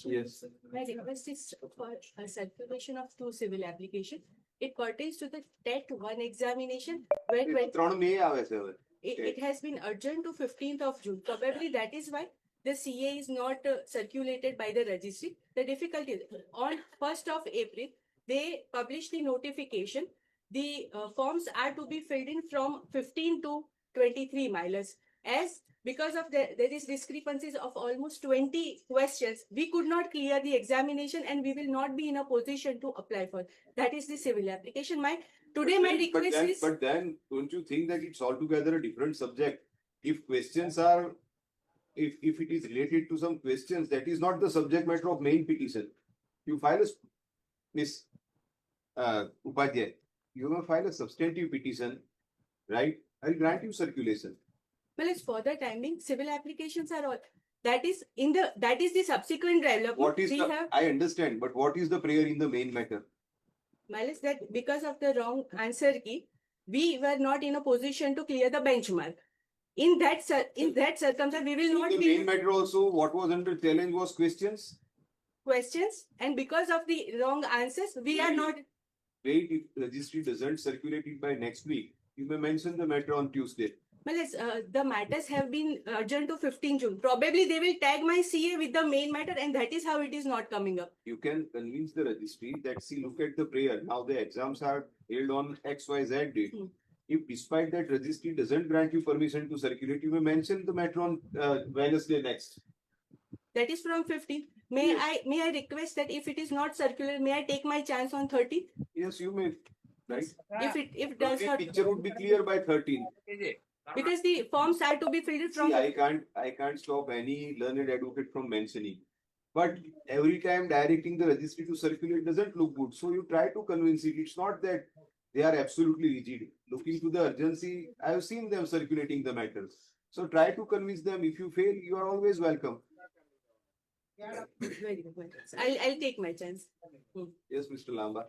Yes. My request is for a circulation of two civil application. It pertains to the TET-1 examination where it has been adjourned to 15th of June. Probably that is why the CA is not circulated by the registry. The difficulty is on 1st of April, they published the notification. The forms are to be filled in from 15 to 23 milers. As because of there is discrepancies of almost 20 questions, we could not clear the examination and we will not be in a position to apply for. That is the civil application. My request is. But then, don't you think that it's altogether a different subject? If questions are, if it is related to some questions, that is not the subject matter of main petition. You file a, Miss Upadhyay, you may file a substantive petition, right? I'll grant you circulation. Well, it's for the time being. Civil applications are all. That is the subsequent development. What is I understand, but what is the prayer in the main matter? Malice, that because of the wrong answer key, we were not in a position to clear the benchmark. In that circumstance, we will not be. The main matter also, what was under challenge was questions, and because of the wrong answers, we are not. Wait, if registry doesn't circulate it by next week, you may mention the matter on Tuesday. Well, the matters have been adjourned to 15 June. Probably they will tag my CA with the main matter, and that is how it is not coming up. You can convince the registry that, see, look at the prayer. Now the exams are held on XYZ date. If despite that registry doesn't grant you permission to circulate, you may mention the matter on Wednesday next. That is from 15th. May I request that if it is not circular, may I take my chance on 30th? Yes, you may. Right? If it does not, picture would be clear by 13th. Because the forms are to be filled from. See, I can't stop any learned advocate from mentioning. But every time directing the registry to circulate doesn't look good. So you try to convince it. It's not that they are absolutely rigid. Looking to the urgency, I have seen them circulating the matters. So try to convince them. If you fail, you are always welcome. Very good. I'll take my chance. Yes, Mr. Lamba.